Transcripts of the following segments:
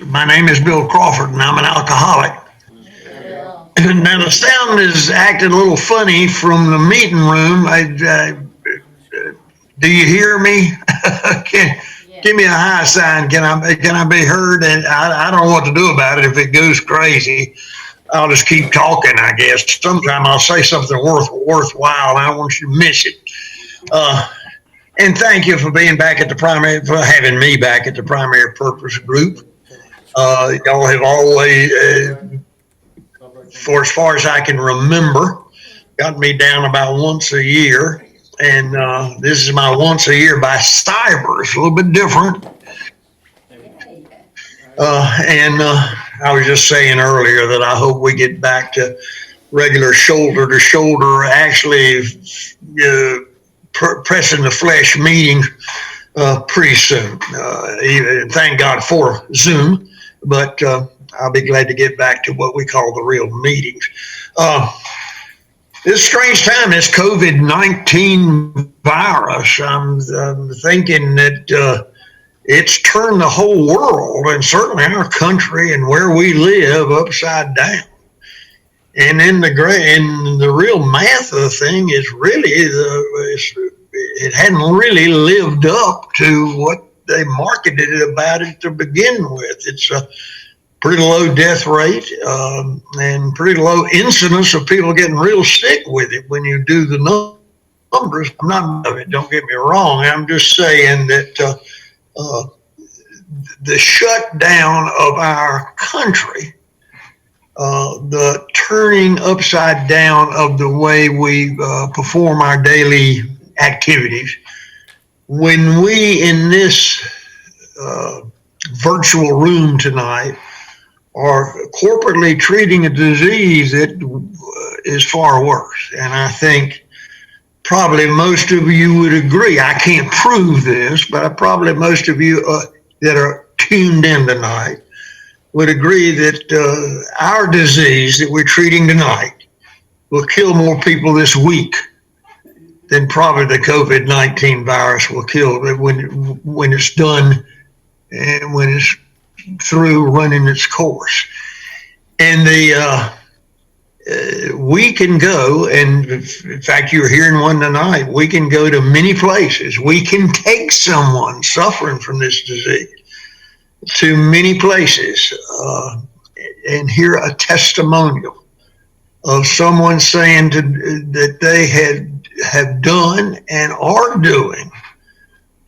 My name is Bill Crawford, and I'm an alcoholic. Now the sound is acting a little funny from the meeting room. Do you hear me? Give me a high sign. Can I be heard? And I don't know what to do about it. If it goes crazy, I'll just keep talking, I guess. Sometime I'll say something worthwhile, and I don't want you to miss it. And thank you for being back at for having me back at the Primary Purpose Group. Y'all have always, for as far as I can remember, got me down about once a year. And this is my once a year by Cyber. It's a little bit different. And I was just saying earlier that I hope we get back to regular shoulder to shoulder, actually pressing the flesh meeting pretty soon. Thank God for Zoom, but I'll be glad to get back to what we call the real meetings. This strange time, this COVID-19 virus, I'm thinking that it's turned the whole world, and certainly our country and where we live, upside down. And in the real math of the thing is really, it hadn't really lived up to what they marketed it about it to begin with. It's a pretty low death rate and pretty low incidence of people getting real sick with it when you do the numbers. I'm not of it, don't get me wrong. I'm just saying that the shutdown of our country, the turning upside down of the way we perform our daily activities, when we in this virtual room tonight are corporately treating a disease that is far worse. And I think probably most of you would agree. I can't prove this, but probably most of you that are tuned in tonight would agree that our disease that we're treating tonight will kill more people this week than probably the COVID-19 virus will kill when it's done and when it's through running its course. And we can go, and in fact, you're hearing one tonight, we can go to many places. We can take someone suffering from this disease to many places and hear a testimonial of someone saying that they have done and are doing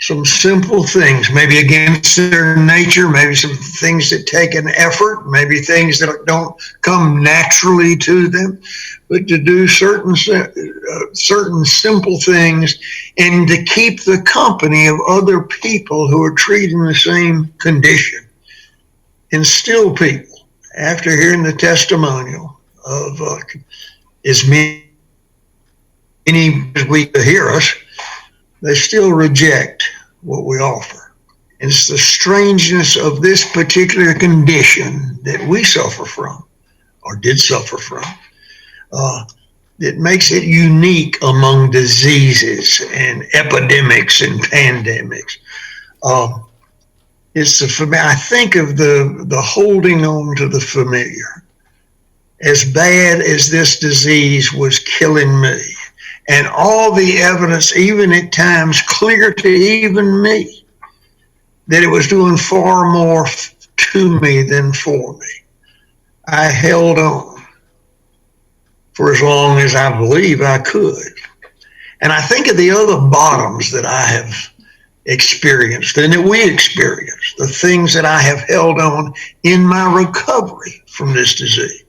some simple things, maybe against their nature, maybe some things that take an effort, maybe things that don't come naturally to them, but to do certain simple things and to keep the company of other people who are treating the same condition. And still people, after hearing the testimonial of as many as we hear us, they still reject what we offer. It's the strangeness of this particular condition that we suffer from, or did suffer from, that makes it unique among diseases and epidemics and pandemics. It's I think of the holding on to the familiar. As bad as this disease was killing me, and all the evidence, even at times clear to even me, that it was doing far more to me than for me, I held on for as long as I believe I could. And I think of the other bottoms that I have experienced and that we experienced, the things that I have held on in my recovery from this disease,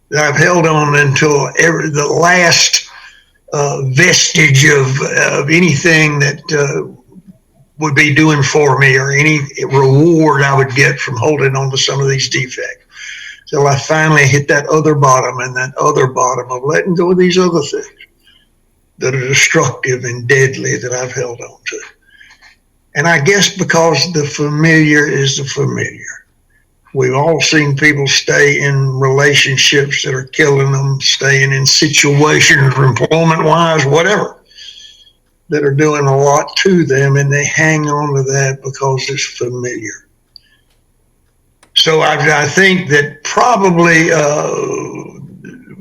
that I've held on until the last vestige of anything that would be doing for me, or any reward I would get from holding on to some of these defects. Till I finally hit that other bottom, and that other bottom of letting go of these other things that are destructive and deadly that I've held on to. And I guess because the familiar is the familiar. We've all seen people stay in relationships that are killing them, staying in situations, employment-wise, whatever, that are doing a lot to them, and they hang on to that because it's familiar. So I think that probably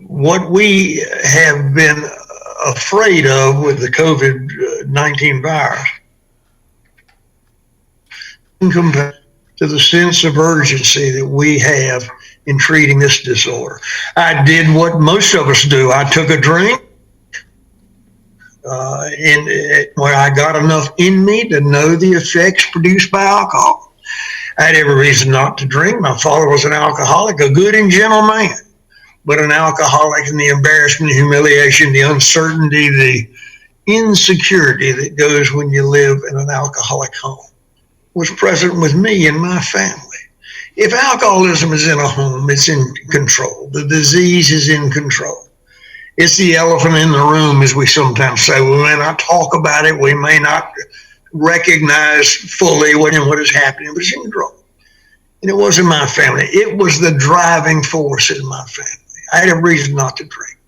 what we have been afraid of with the COVID-19 virus, compared to the sense of urgency that we have in treating this disorder. I did what most of us do. I took a drink where I got enough in me to know the effects produced by alcohol. I had every reason not to drink. My father was an alcoholic, a good and gentle man, but an alcoholic, and the embarrassment, humiliation, the uncertainty, the insecurity that goes when you live in an alcoholic home was present with me and my family. If alcoholism is in a home, it's in control. The disease is in control. It's the elephant in the room, as we sometimes say. We may not talk about it. We may not recognize fully what is happening, but it's in control. And it wasn't my family. It was the driving force in my family. I had a reason not to drink.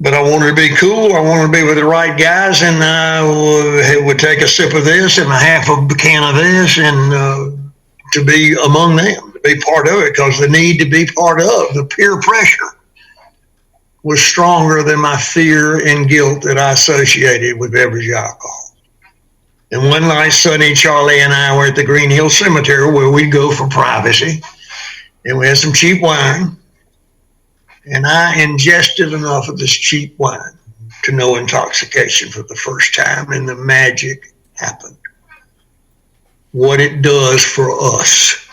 But I wanted to be cool. I wanted to be with the right guys, and I would take a sip of this and a half of a can of this, and to be among them, to be part of it, because the need to be part of, the peer pressure, was stronger than my fear and guilt that I associated with beverage alcohol. And one night, Sonny, Charlie, and I were at the Green Hill Cemetery, where we'd go for privacy, and we had some cheap wine. And I ingested enough of this cheap wine to know intoxication for the first time, and the magic happened. What it does for us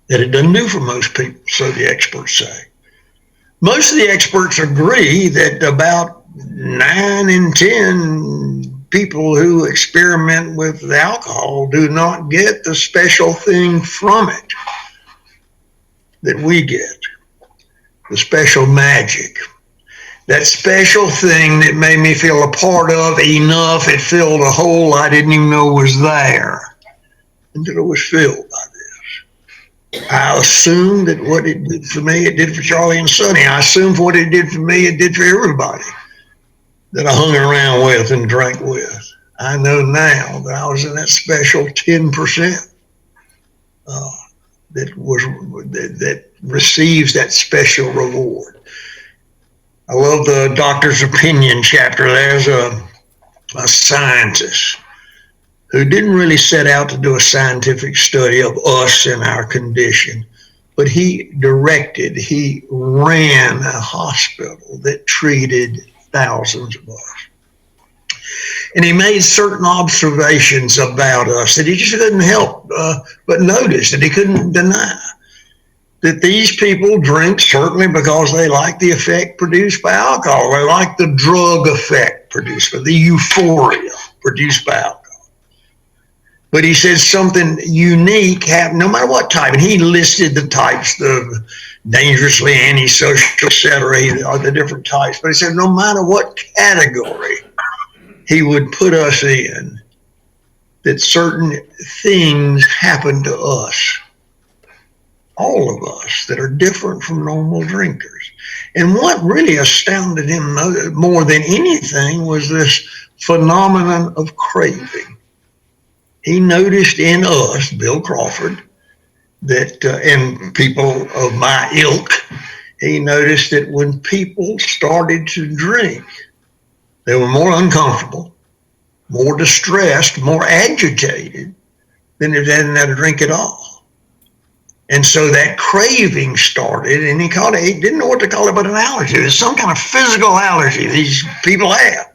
that it doesn't do for most people, so the experts say. Most of the experts agree that about 9 in 10 people who experiment with alcohol do not get the special thing from it that we get. The special magic, that special thing that made me feel a part of enough, it filled a hole I didn't even know was there until it was filled by this. I assumed that what it did for me, it did for Charlie and Sonny. I assumed what it did for me, it did for everybody that I hung around with and drank with. I know now that I was in that special 10%. That receives that special reward. I love the doctor's opinion chapter. There's a scientist who didn't really set out to do a scientific study of us and our condition, but he ran a hospital that treated thousands of us. And he made certain observations about us that he just couldn't help but notice, that he couldn't deny. That these people drink certainly because they like the effect produced by alcohol. They like the drug effect produced by the euphoria produced by alcohol. But he said something unique happened, no matter what type. And he listed the types, the dangerously antisocial, et cetera, the different types. But he said no matter what category he would put us in, that certain things happen to us, all of us, that are different from normal drinkers. And what really astounded him more than anything was this phenomenon of craving. He noticed in us, Bill Crawford, that and people of my ilk, he noticed that when people started to drink, they were more uncomfortable, more distressed, more agitated than if they hadn't had a drink at all. And so that craving started, and he didn't know what to call it but an allergy. There's some kind of physical allergy these people have.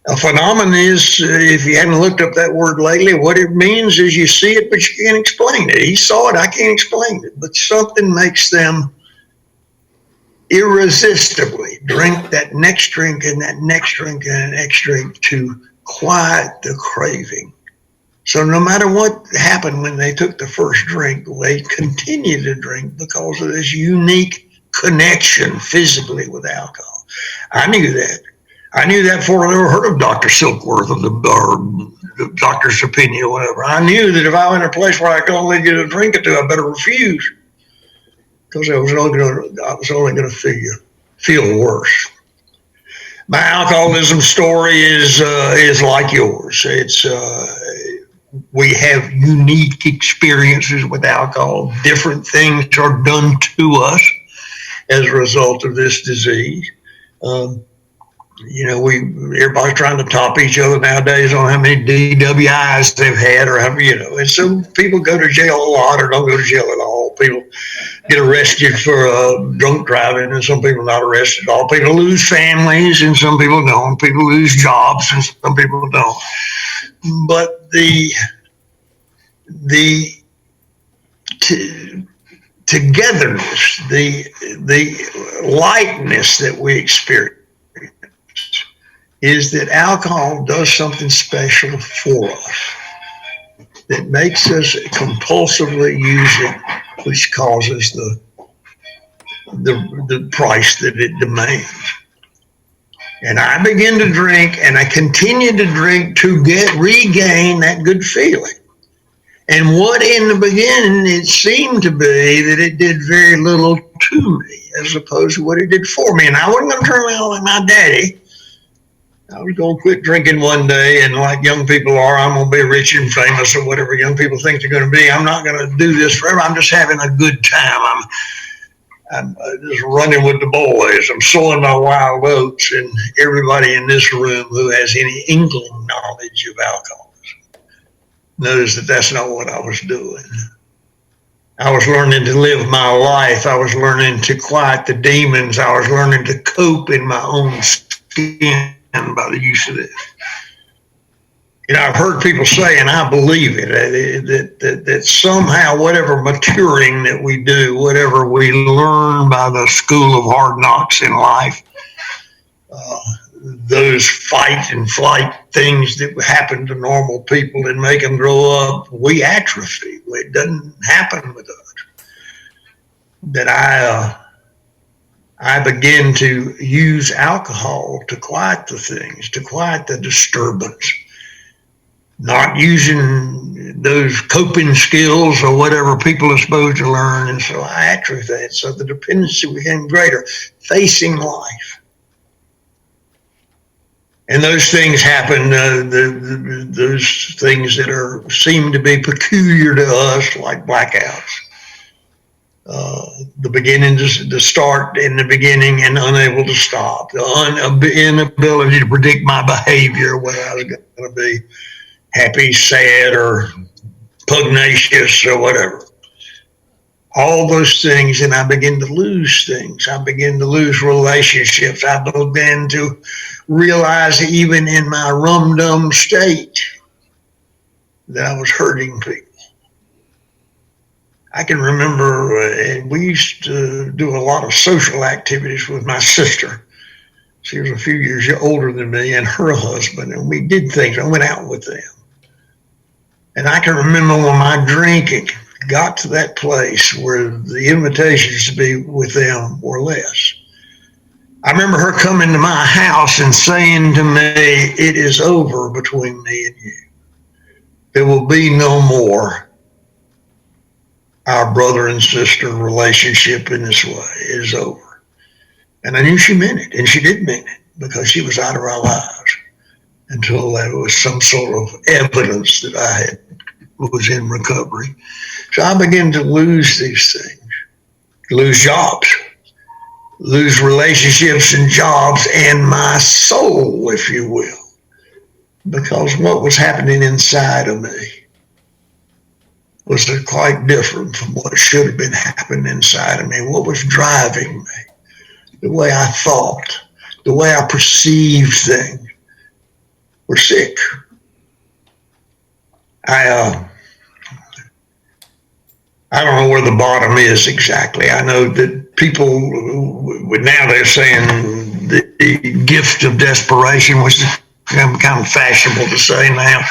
A phenomenon is, if you hadn't looked up that word lately, what it means is you see it, but you can't explain it. He saw it, I can't explain it. But something makes them irresistibly drink that next drink and that next drink and that next drink to quiet the craving. So no matter what happened when they took the first drink, they continue to drink because of this unique connection physically with alcohol. I knew that. I knew that before I ever heard of Dr. Silkworth or the doctor's opinion or whatever. I knew that if I went in a place where I could only get a drink or two, I better refuse, because I was only going to feel worse. My alcoholism story is like yours. It's we have unique experiences with alcohol. Different things are done to us as a result of this disease. Um, everybody's trying to top each other nowadays on how many DWIs they've had, or and so people go to jail a lot or don't go to jail at all. People get arrested for drunk driving, and some people not arrested at all. People lose families, and some people don't. People lose jobs, and some people don't. But the togetherness, the lightness that we experience, is that alcohol does something special for us that makes us compulsively use it, which causes the price that it demands. And I begin to drink, and I continue to drink to regain that good feeling. And what in the beginning it seemed to be that it did very little to me as opposed to what it did for me. And I wasn't going to turn around like my daddy. I was going to quit drinking one day, and like young people are, I'm going to be rich and famous or whatever young people think they're going to be. I'm not going to do this forever. I'm just having a good time. I'm just running with the boys. I'm sowing my wild oats, and everybody in this room who has any inkling knowledge of alcoholism knows that that's not what I was doing. I was learning to live my life. I was learning to quiet the demons. I was learning to cope in my own skin by the use of this. I've heard people say, and I believe it, that somehow whatever maturing that we do, whatever we learn by the school of hard knocks in life, those fight and flight things that happen to normal people and make them grow up, we atrophy. It doesn't happen with us. That I begin to use alcohol to quiet the things, to quiet the disturbance, not using those coping skills or whatever people are supposed to learn. And so I atrophied. So the dependency became greater, facing life. And those things happen, those things that seem to be peculiar to us, like blackouts. The beginning to start in the beginning and unable to stop. The inability to predict my behavior, whether I was going to be happy, sad, or pugnacious, or whatever. All those things, and I begin to lose things. I begin to lose relationships. I begin to realize, even in my rum-dum state, that I was hurting people. I can remember, and we used to do a lot of social activities with my sister. She was a few years older than me, and her husband, and we did things. I went out with them. And I can remember when my drinking got to that place where the invitations to be with them were less. I remember her coming to my house and saying to me, "It is over between me and you. There will be no more our brother and sister relationship in this way. It is over." And I knew she meant it, and she did mean it, because she was out of our lives until there was some sort of evidence that I was in recovery. So I began to lose these things, lose jobs, lose relationships and jobs, and my soul, if you will, because what was happening inside of me was quite different from what should have been happening inside of me. What was driving me, the way I thought, the way I perceived things, were sick. I don't know where the bottom is exactly. I know that people, now they're saying the gift of desperation, which is kind of fashionable to say now.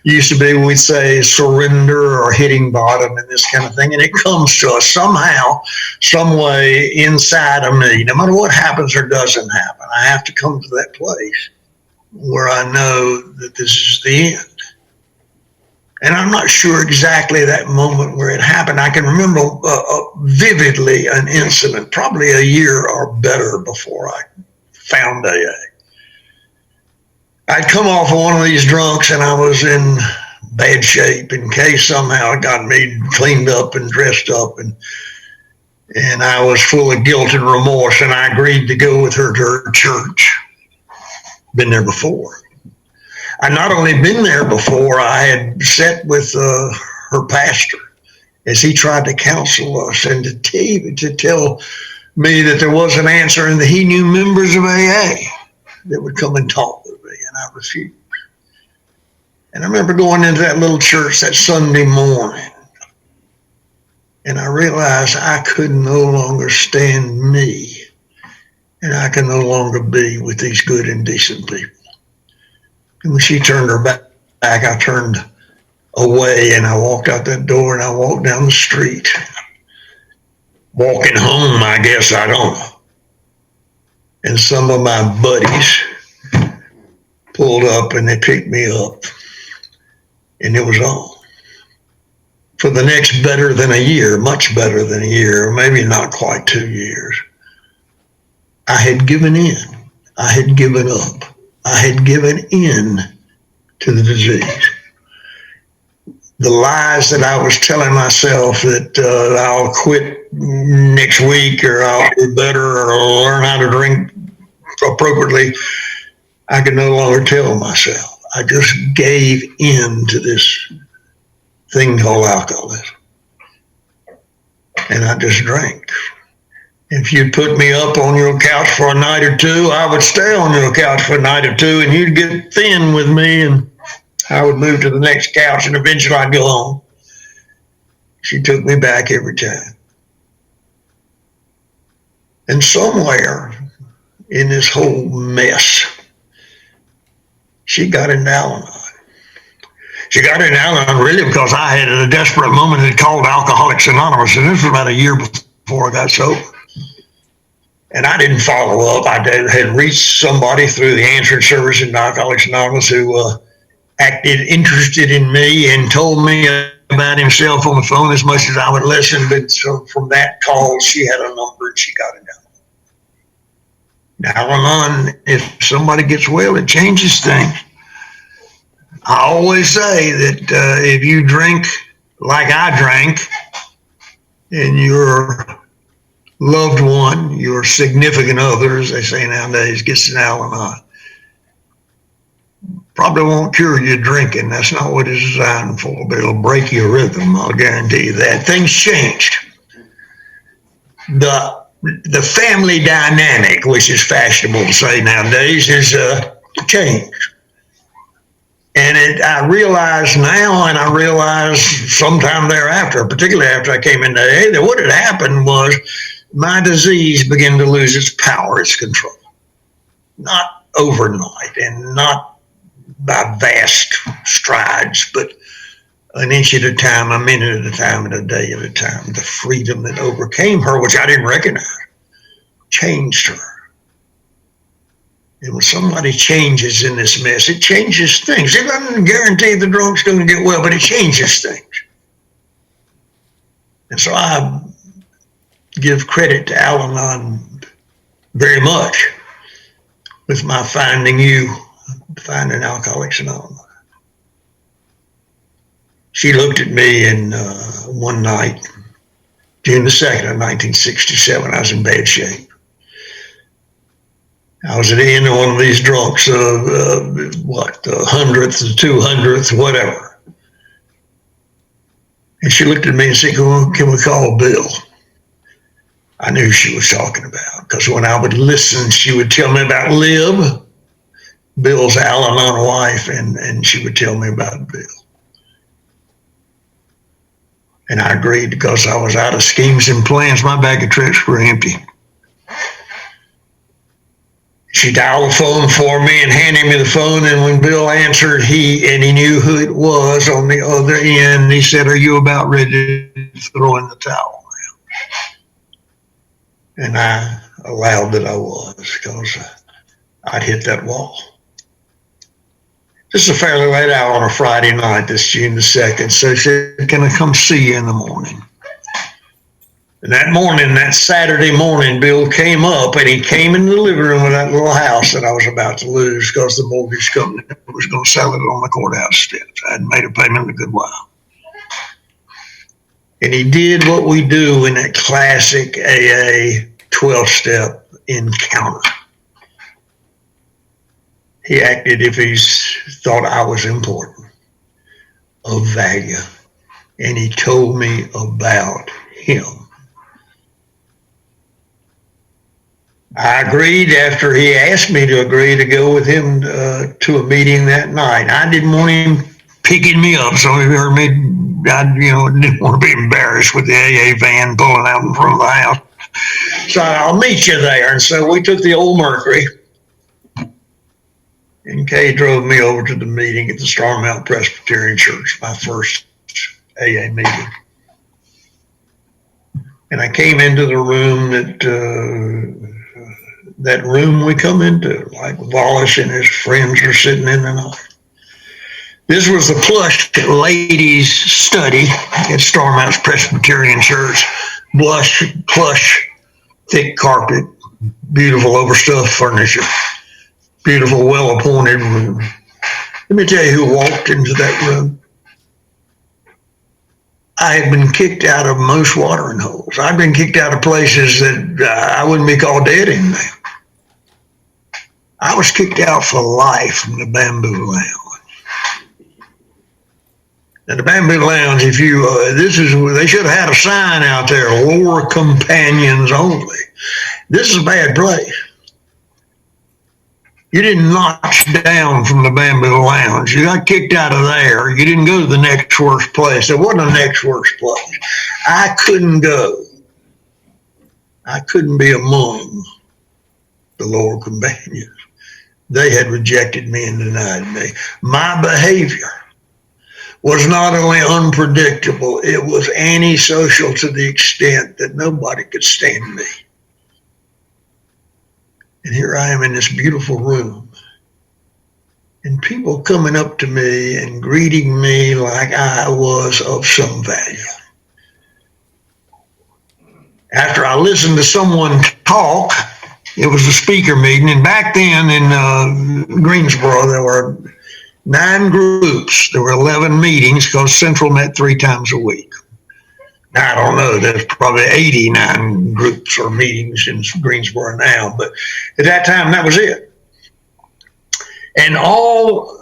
Used to be, we'd say surrender or hitting bottom and this kind of thing. And it comes to us somehow, some way inside of me, no matter what happens or doesn't happen. I have to come to that place where I know that this is the end. And I'm not sure exactly that moment where it happened. I can remember vividly an incident, probably a year or better before I found AA. I'd come off of one of these drunks, and I was in bad shape in case somehow it got me cleaned up and dressed up, and I was full of guilt and remorse, and I agreed to go with her to her church. Been there before. I'd not only been there before, I had sat with her pastor as he tried to counsel us and to tell me that there was an answer and that he knew members of AA that would come and talk with me, and I refused. And I remember going into that little church that Sunday morning, and I realized I could no longer stand me, and I could no longer be with these good and decent people. And when she turned her back, I turned away, and I walked out that door, and I walked down the street. Walking home, I guess, I don't know. And some of my buddies pulled up, and they picked me up, and it was on. For the next better than a year, much better than a year, maybe not quite 2 years, I had given in. I had given up. I had given in to the disease. The lies that I was telling myself that I'll quit next week, or I'll do better, or I'll learn how to drink appropriately, I could no longer tell myself. I just gave in to this thing called alcoholism. And I just drank. If you'd put me up on your couch for a night or two, I would stay on your couch for a night or two, and you'd get thin with me, and I would move to the next couch, and eventually I'd go home. She took me back every time. And somewhere in this whole mess, she got into Al-Anon. She got into Al-Anon really because I had, at a desperate moment, had called Alcoholics Anonymous, and this was about a year before I got sober. And I didn't follow up. I had reached somebody through the answering service in Alcoholics Anonymous who acted interested in me and told me about himself on the phone as much as I would listen. But so from that call, she had a number and she got it down. Al-Anon, if somebody gets well, it changes things. I always say that if you drink like I drank, and your loved one, your significant other, as they say nowadays, gets an Al-Anon, probably won't cure you drinking. That's not what it's designed for, but it'll break your rhythm. I'll guarantee you that. Things changed. The family dynamic, which is fashionable to say nowadays, is changed. And I realize now, and I realize sometime thereafter, particularly after I came into AA, that what had happened was my disease began to lose its power, its control. Not overnight and not by vast strides, but an inch at a time, a minute at a time, and a day at a time. The freedom that overcame her, which I didn't recognize, changed her. And when somebody changes in this mess, it changes things. It doesn't guarantee the drunk's going to get well, but it changes things. And so I give credit to Al-Anon very much with my finding Alcoholics Anonymous. She looked at me and one night, June the 2nd of 1967, I was in bad shape. I was at the end of one of these drunks, the 100th, the 200th, whatever. And she looked at me and said, can we call Bill? I knew she was talking about, because when I would listen, she would tell me about Lib, Bill's Al-Anon wife, and she would tell me about Bill. And I agreed because I was out of schemes and plans. My bag of tricks were empty. She dialed the phone for me and handed me the phone, and when Bill answered, he knew who it was on the other end. He said, "Are you about ready to throw in the towel now?" And I allowed that I was, because I'd hit that wall. This is a fairly late hour on a Friday night, this June the 2nd. So she said, "Can I come see you in the morning?" And that morning, that Saturday morning, Bill came up and he came into the living room of that little house that I was about to lose because the mortgage company was going to sell it on the courthouse steps. I had made a payment in a good while. And he did what we do in that classic AA 12-step encounter. He acted if he thought I was important, of value, and he told me about him. I agreed after he asked me to agree to go with him to a meeting that night. I didn't want him picking me up, so he heard me. I didn't want to be embarrassed with the AA van pulling out in front of the house. So I'll meet you there. And so we took the old Mercury, and Kay drove me over to the meeting at the Star Mount Presbyterian Church, my first AA meeting. And I came into the room that room we come into, like Wallace and his friends are sitting in the night. This was the plush ladies' study at Star Mount Presbyterian Church. Plush, thick carpet, beautiful overstuffed furniture, beautiful, well-appointed room. Let me tell you who walked into that room. I had been kicked out of most watering holes. I'd been kicked out of places that I wouldn't be called dead in now. I was kicked out for life from the Bamboo Lounge. Now the Bamboo Lounge, they should have had a sign out there, war companions only. This is a bad place. You didn't notch down from the Bamboo Lounge. You got kicked out of there. You didn't go to the next worst place. There wasn't a next worst place. I couldn't go. I couldn't be among the lower companions. They had rejected me and denied me. My behavior was not only unpredictable, it was antisocial to the extent that nobody could stand me. And here I am in this beautiful room, and people coming up to me and greeting me like I was of some value. After I listened to someone talk, it was a speaker meeting, and back then in Greensboro, there were 9 groups. There were 11 meetings because Central met 3 times a week. Now, I don't know, there's probably 89 groups or meetings in Greensboro now, but at that time, that was it. And all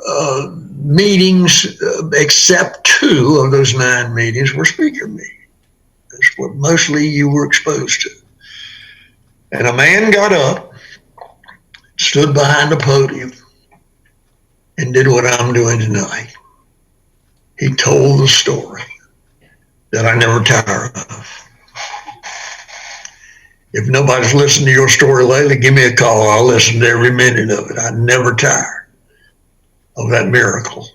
meetings except 2 of those 9 meetings were speaker meetings. That's what mostly you were exposed to. And a man got up, stood behind the podium, and did what I'm doing tonight. He told the story that I never tire of. If nobody's listened to your story lately, give me a call. I'll listen to every minute of it. I never tire of that miracle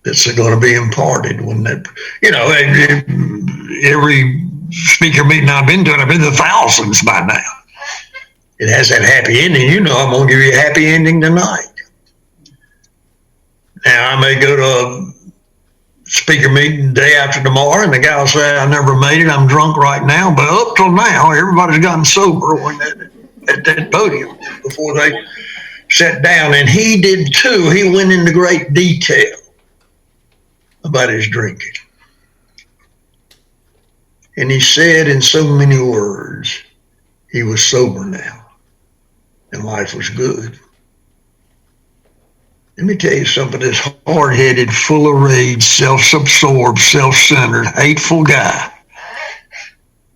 that's going to be imparted when that, every speaker meeting I've been to the thousands by now. It has that happy ending. I'm going to give you a happy ending tonight. Now, I may go to a speaker meeting day after tomorrow, and the guy will say, I never made it, I'm drunk right now. But up till now, everybody's gotten sober at that podium before they sat down. And he did too. He went into great detail about his drinking. And he said in so many words, he was sober now, and life was good. Let me tell you something, this hard-headed, full of rage, self-absorbed, self-centered, hateful guy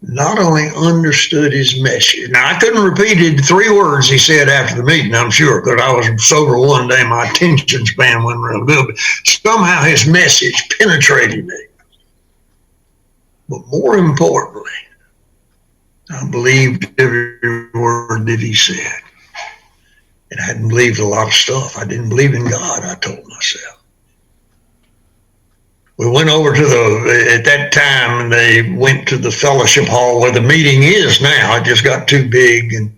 not only understood his message. Now, I couldn't repeat it 3 words he said after the meeting, I'm sure, because I was sober one day, my attention span wasn't real good, but somehow his message penetrated me. But more importantly, I believed every word that he said. And I hadn't believed a lot of stuff. I didn't believe in God, I told myself. We went over to at that time, they went to the fellowship hall where the meeting is now. It just got too big and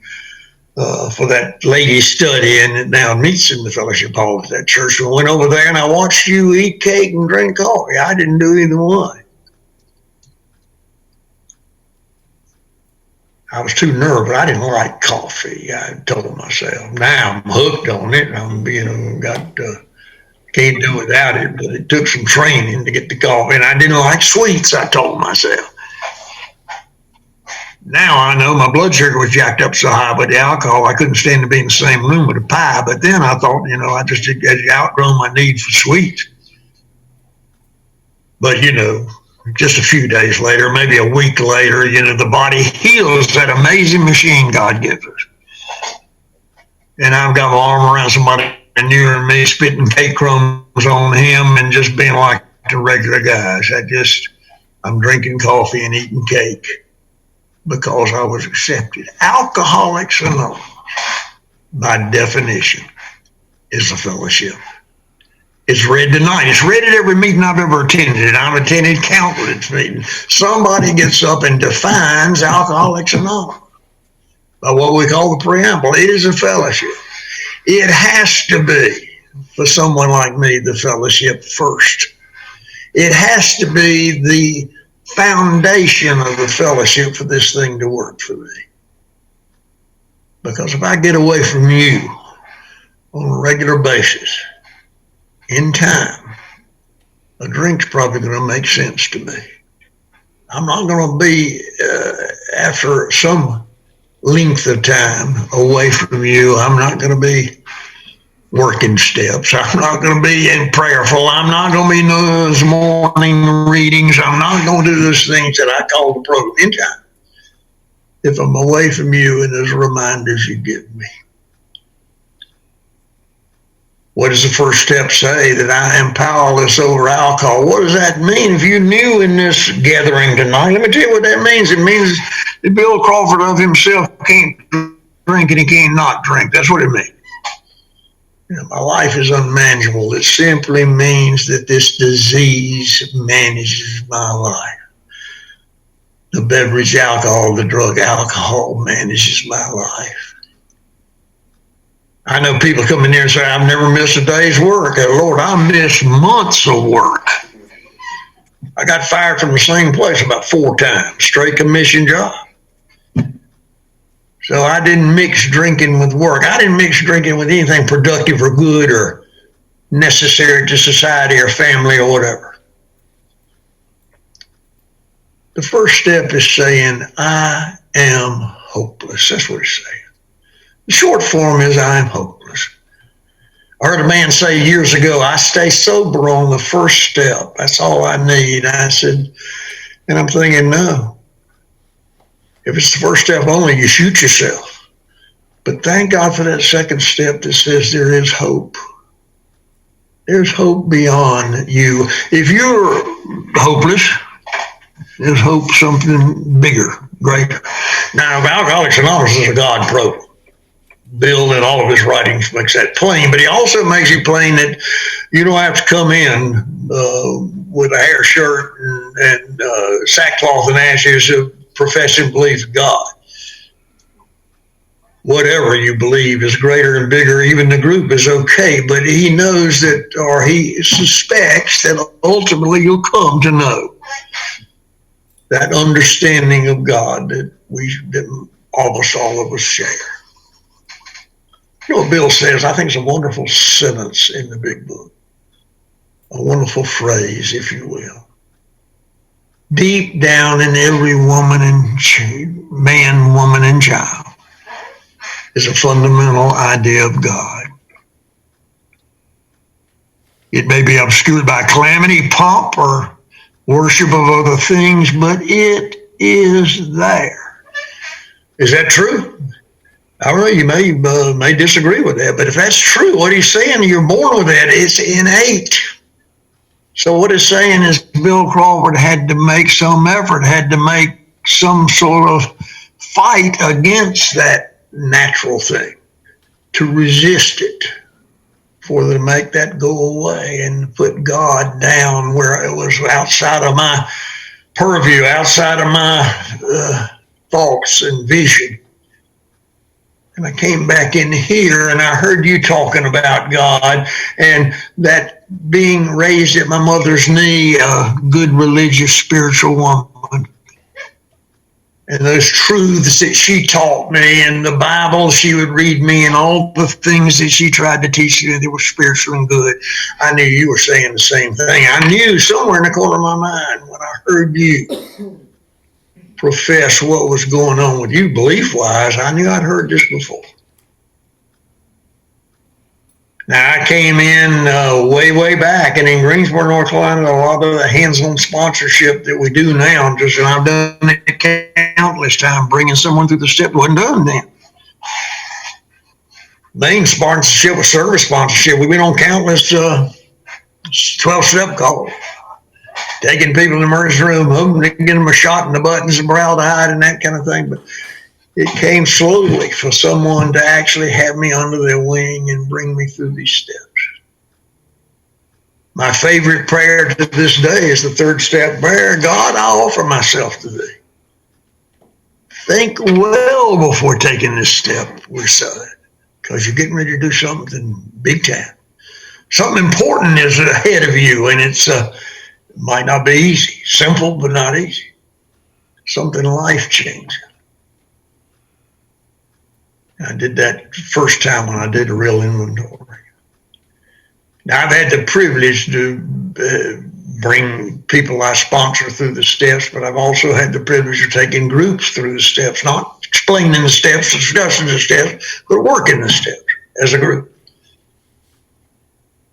for that ladies' study, and it now meets in the fellowship hall at that church. We went over there, and I watched you eat cake and drink coffee. I didn't do either one. I was too nervous. I didn't like coffee. I told myself. Now I'm hooked on it. I'm, can't do without it. But it took some training to get the coffee, and I didn't like sweets. I told myself. Now I know my blood sugar was jacked up so high with the alcohol, I couldn't stand to be in the same room with a pie. But then I thought, I just had outgrown my need for sweets. But, just a few days later, maybe a week later, the body heals, that amazing machine God gives us. And I've got my arm around somebody near me, spitting cake crumbs on him and just being like the regular guys. I'm drinking coffee and eating cake because I was accepted. Alcoholics Anonymous, by definition, is a fellowship. It's read tonight. It's read at every meeting I've ever attended, and I've attended countless meetings. Somebody gets up and defines Alcoholics Anonymous by what we call the preamble. It is a fellowship. It has to be, for someone like me, the fellowship first. It has to be the foundation of the fellowship for this thing to work for me. Because if I get away from you on a regular basis, in time, a drink's probably going to make sense to me. I'm not going to be, after some length of time away from you, I'm not going to be working steps. I'm not going to be in prayerful. I'm not going to be in those morning readings. I'm not going to do those things that I call the program in time if I'm away from you and those reminders you give me. What does the first step say? That I am powerless over alcohol. What does that mean? If you're new in this gathering tonight, let me tell you what that means. It means that Bill Crawford of himself can't drink and he can't not drink. That's what it means. My life is unmanageable. It simply means that this disease manages my life. The beverage alcohol, the drug alcohol manages my life. I know people come in here and say, I've never missed a day's work. Lord, I missed months of work. I got fired from the same place about 4 times, straight commission job. So I didn't mix drinking with work. I didn't mix drinking with anything productive or good or necessary to society or family or whatever. The first step is saying, I am hopeless. That's what it's saying. The short form is I am hopeless. I heard a man say years ago, I stay sober on the first step. That's all I need. I said, and I'm thinking, no. If it's the first step only, you shoot yourself. But thank God for that second step that says there is hope. There's hope beyond you. If you're hopeless, there's hope something bigger, greater. Now, Alcoholics Anonymous is a God program. Bill, in all of his writings, makes that plain, but he also makes it plain that you don't have to come in with a hair shirt and sackcloth and ashes of professing belief in God. Whatever you believe is greater and bigger, even the group is okay, but he knows that, or he suspects that ultimately you'll come to know that understanding of God that almost all of us share. You know what Bill says? I think it's a wonderful sentence in the big book. A wonderful phrase, if you will. Deep down in every woman and man, woman, and child is a fundamental idea of God. It may be obscured by calamity, pomp, or worship of other things, but it is there. Is that true? I don't know, you may disagree with that, but if that's true, what he's saying, you're born with that, it's innate. So what it's saying is Bill Crawford had to make some effort, had to make some sort of fight against that natural thing, to resist it, for to make that go away and put God down where it was outside of my purview, outside of my thoughts and vision. And I came back in here and I heard you talking about God and that being raised at my mother's knee, a good religious spiritual woman. and those truths that she taught me, and the Bible she would read me, and all the things that she tried to teach me that were spiritual and good, I knew you were saying the same thing. I knew somewhere in the corner of my mind when I heard you profess what was going on with you belief-wise, I knew I'd heard this before. Now, I came in way back, and in Greensboro, North Carolina, a lot of the hands-on sponsorship that we do now, and I've done it countless times, bringing someone through the steps wasn't done then. Main sponsorship was service sponsorship. We've been on countless 12-step calls, taking people in the emergency room, hoping to get them a shot in the buttons and formaldehyde and that kind of thing. But it came slowly for someone to actually have me under their wing and bring me through these steps. My favorite prayer to this day is the third step prayer. God, I offer myself to thee. Think well before taking this step, we're saying, because you're getting ready to do something big time. Something important is ahead of you, and it might not be easy. Simple, but not easy. Something life-changing. I did that first time when I did a real inventory. Now, I've had the privilege to bring people I sponsor through the steps, but I've also had the privilege of taking groups through the steps, not explaining the steps, discussing the steps, but working the steps as a group.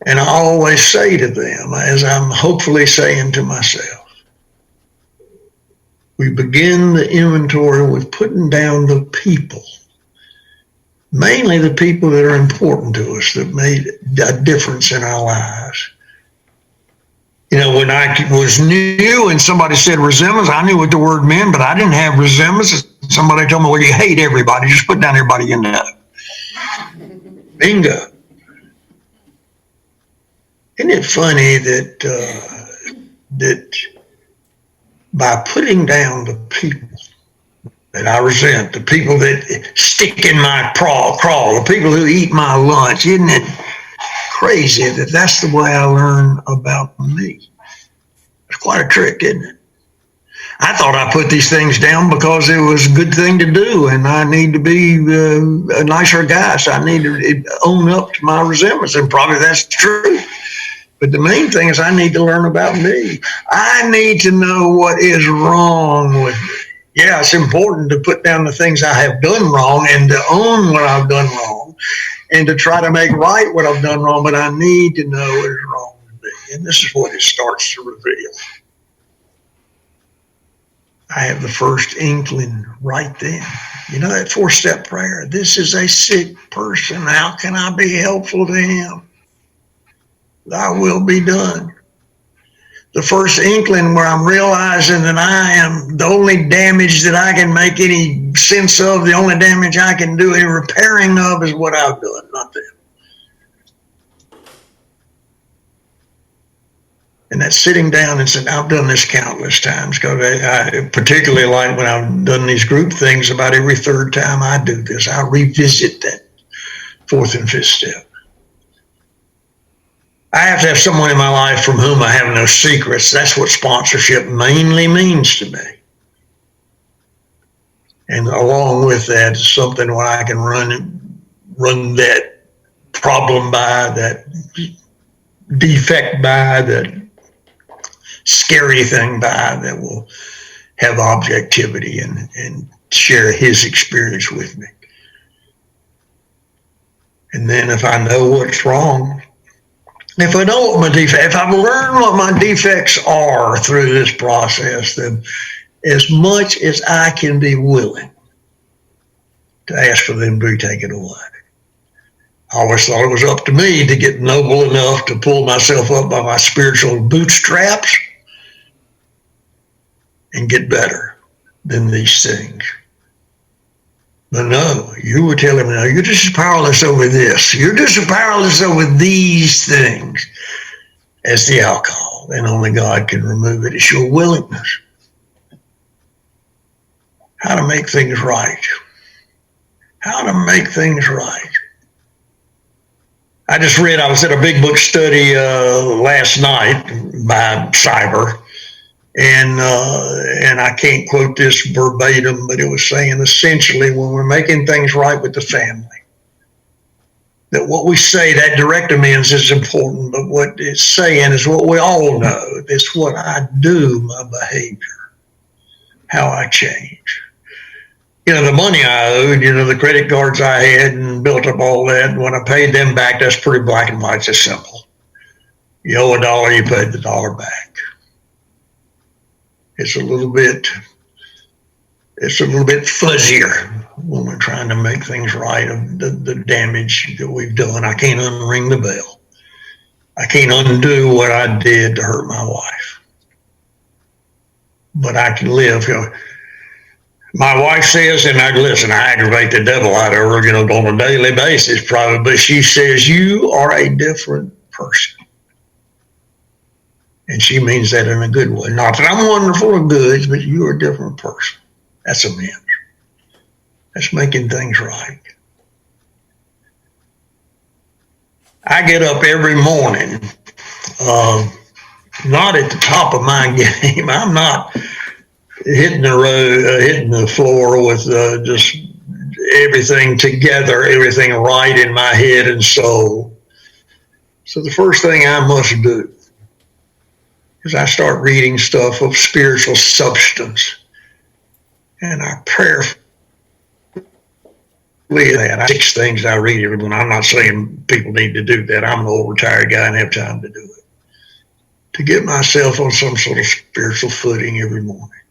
And I always say to them, as I'm hopefully saying to myself, we begin the inventory with putting down the people. Mainly the people that are important to us, that made a difference in our lives. You know, when I was new and somebody said resemblance, I knew what the word meant, but I didn't have resemblance. Somebody told me, well, you hate everybody. Just put down everybody you know. Bingo. Isn't it funny that by putting down the people that I resent, the people that stick in my crawl, the people who eat my lunch. Isn't it crazy that that's the way I learn about me? It's quite a trick, isn't it? I thought I put these things down because it was a good thing to do, and I need to be a nicer guy, so I need to own up to my resemblance, and probably that's true. But the main thing is I need to learn about me. I need to know what is wrong with me. Yeah, it's important to put down the things I have done wrong and to own what I've done wrong and to try to make right what I've done wrong, but I need to know what is wrong with me. And this is what it starts to reveal. I have the first inkling right then. You know that 4-step prayer? This is a sick person. How can I be helpful to him? Thy will be done. The first inkling where I'm realizing that I am the only damage that I can make any sense of, the only damage I can do any repairing of is what I've done, not them. And that's sitting down and saying, I've done this countless times, because I particularly like when I've done these group things, about every third time I do this, I revisit that 4th and 5th step. I have to have someone in my life from whom I have no secrets. That's what sponsorship mainly means to me. And along with that is something where I can run that problem by, that defect by, that scary thing by, that will have objectivity and share his experience with me. And then if I know what's wrong, if I know what my defects, if I've learned what my defects are through this process, then as much as I can be willing to ask for them to be taken away. I always thought it was up to me to get noble enough to pull myself up by my spiritual bootstraps and get better than these things. But no, you were telling me, no, you're just as powerless over this. You're just as powerless over these things as the alcohol, and only God can remove it. It's your willingness. How to make things right. How to make things right. I was at a big book study last night by Cyber, And I can't quote this verbatim, but it was saying essentially when we're making things right with the family, that what we say, that direct amends is important, but what it's saying is what we all know. It's what I do, my behavior, how I change. The money I owed, the credit cards I had and built up all that, when I paid them back, that's pretty black and white. It's simple. You owe $1, you paid the dollar back. It's a little bit fuzzier when we're trying to make things right of the damage that we've done. I can't unring the bell. I can't undo what I did to hurt my wife. But I can live. My wife says, and I aggravate the devil out of her, on a daily basis probably, but she says, you are a different person. And she means that in a good way. Not that I'm wonderful or good, but you're a different person. That's amends. That's making things right. I get up every morning, not at the top of my game. I'm not hitting the floor with just everything together, everything right in my head and soul. So the first thing I must do is I start reading stuff of spiritual substance, and I prayerfully that 6 things I read every morning. I'm not saying people need to do that. I'm an old retired guy and have time to do it. To get myself on some sort of spiritual footing every morning.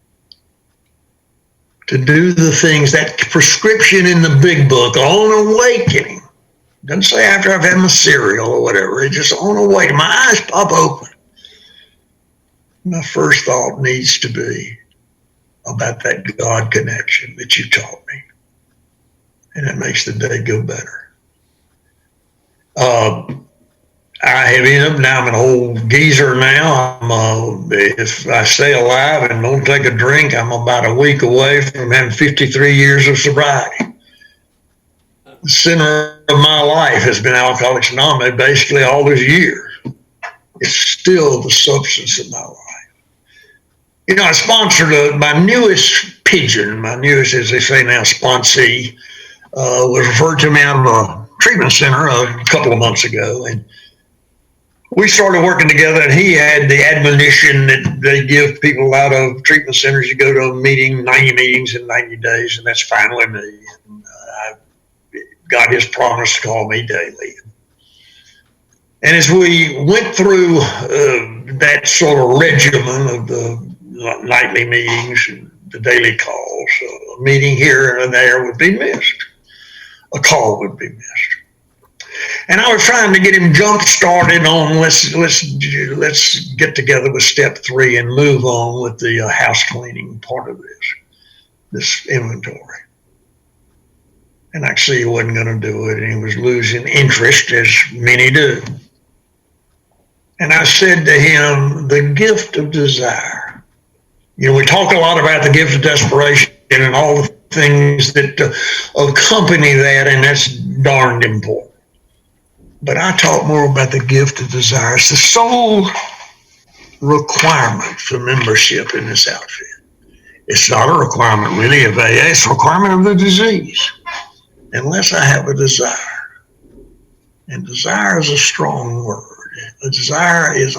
To do the things, that prescription in the big book, on awakening. Doesn't say after I've had my cereal or whatever. It's just on awakening. My eyes pop open. My first thought needs to be about that God connection that you taught me. And it makes the day go better. I have ended up, now I'm an old geezer now. If I stay alive and don't take a drink, I'm about a week away from having 53 years of sobriety. The center of my life has been Alcoholics Anonymous basically all those years. It's still the substance of my life. I sponsored my newest pigeon, my newest, as they say now, sponsee, was referred to me out of a treatment center a couple of months ago. And we started working together, and he had the admonition that they give people out of treatment centers. You go to a meeting, 90 meetings in 90 days, and that's fine with me. And I got his promise to call me daily. And as we went through that sort of regimen of the nightly meetings and the daily calls, a meeting here and there would be missed. A call would be missed. And I was trying to get him jump started on let's get together with step 3 and move on with the house cleaning part of this inventory. And I could see he wasn't going to do it, and he was losing interest, as many do. And I said to him, the gift of desire. We talk a lot about the gift of desperation and all the things that accompany that, and that's darned important. But I talk more about the gift of desire. It's the sole requirement for membership in this outfit. It's not a requirement really of AA, it's a requirement of the disease. Unless I have a desire. And desire is a strong word. A desire is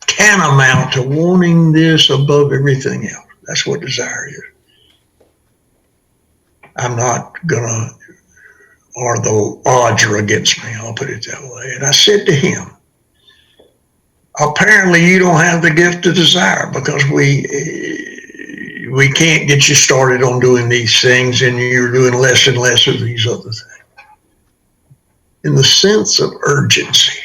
tantamount to wanting this above everything else. That's what desire is. I'm not gonna, or the odds are against me, I'll put it that way. And I said to him, apparently you don't have the gift of desire, because we can't get you started on doing these things, and you're doing less and less of these other things. In the sense of urgency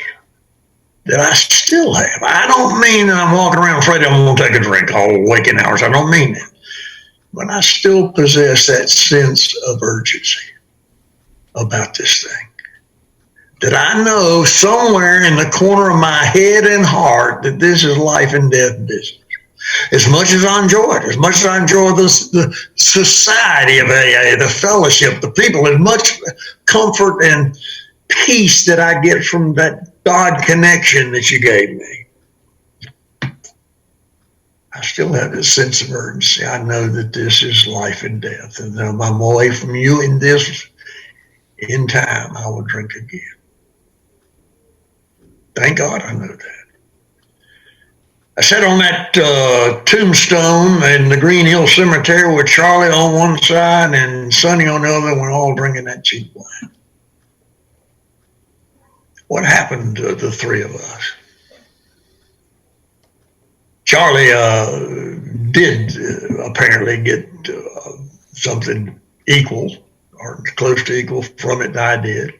that I still have. I don't mean that I'm walking around afraid I'm going to take a drink all waking hours. I don't mean that. But I still possess that sense of urgency about this thing. That I know somewhere in the corner of my head and heart that this is life and death business. As much as I enjoy it, as much as I enjoy the society of AA, the fellowship, the people, as much comfort and peace that I get from that God connection that you gave me. I still have this sense of urgency. I know that this is life and death, and if I'm away from you in this, in time, I will drink again. Thank God I know that. I sat on that tombstone in the Green Hill Cemetery with Charlie on one side and Sonny on the other, one, all drinking that cheap wine. What happened to the three of us? Charlie did apparently get something equal or close to equal from it that I did.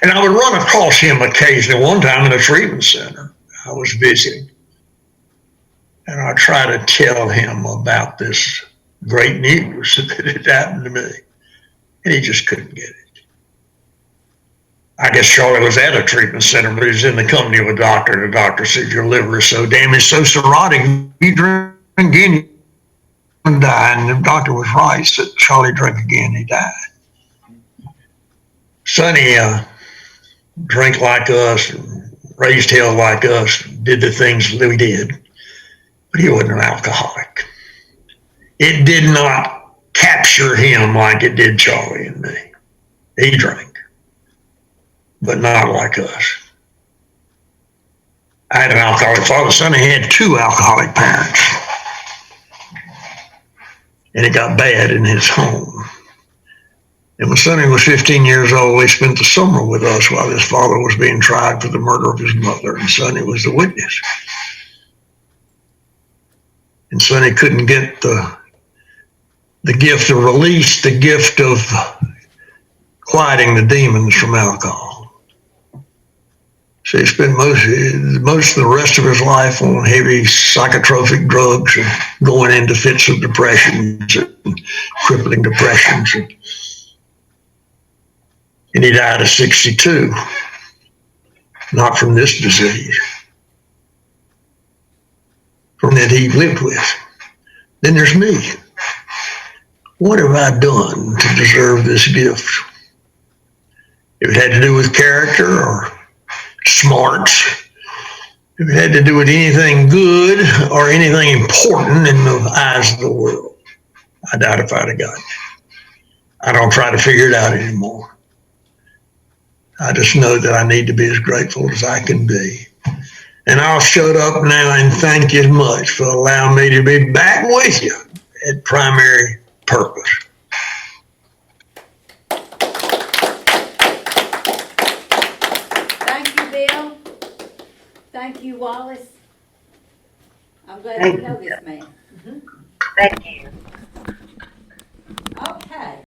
And I would run across him occasionally. One time in a treatment center, I was visiting. And I try to tell him about this great news that had happened to me. And he just couldn't get it. I guess Charlie was at a treatment center, but he was in the company of a doctor. And the doctor said, your liver is so damaged, so cirrhotic, you drink again, you can die. And the doctor was right. Said, Charlie drank again, he died. Sonny drank like us, raised hell like us, did the things that we did. But he wasn't an alcoholic. It did not capture him like it did Charlie and me. He drank, but not like us. I had an alcoholic father. Sonny had two alcoholic parents. And it got bad in his home. And when Sonny was 15 years old, he spent the summer with us while his father was being tried for the murder of his mother, and Sonny was the witness. And Sonny couldn't get the gift of release, the gift of quieting the demons from alcohol. So he spent most of the rest of his life on heavy psychotropic drugs and going into fits of depressions and crippling depressions. And he died at 62, not from this disease, from that he lived with. Then there's me. What have I done to deserve this gift? If it had to do with character or smarts, if it had to do with anything good or anything important in the eyes of the world, I doubt if I'd have gotten it. I don't try to figure it out anymore. I just know that I need to be as grateful as I can be. And I'll shut up now and thank you much for allowing me to be back with you at Primary Purpose. Thank you, Bill. Thank you, Wallace. I'm glad you know this man. Thank you. Okay.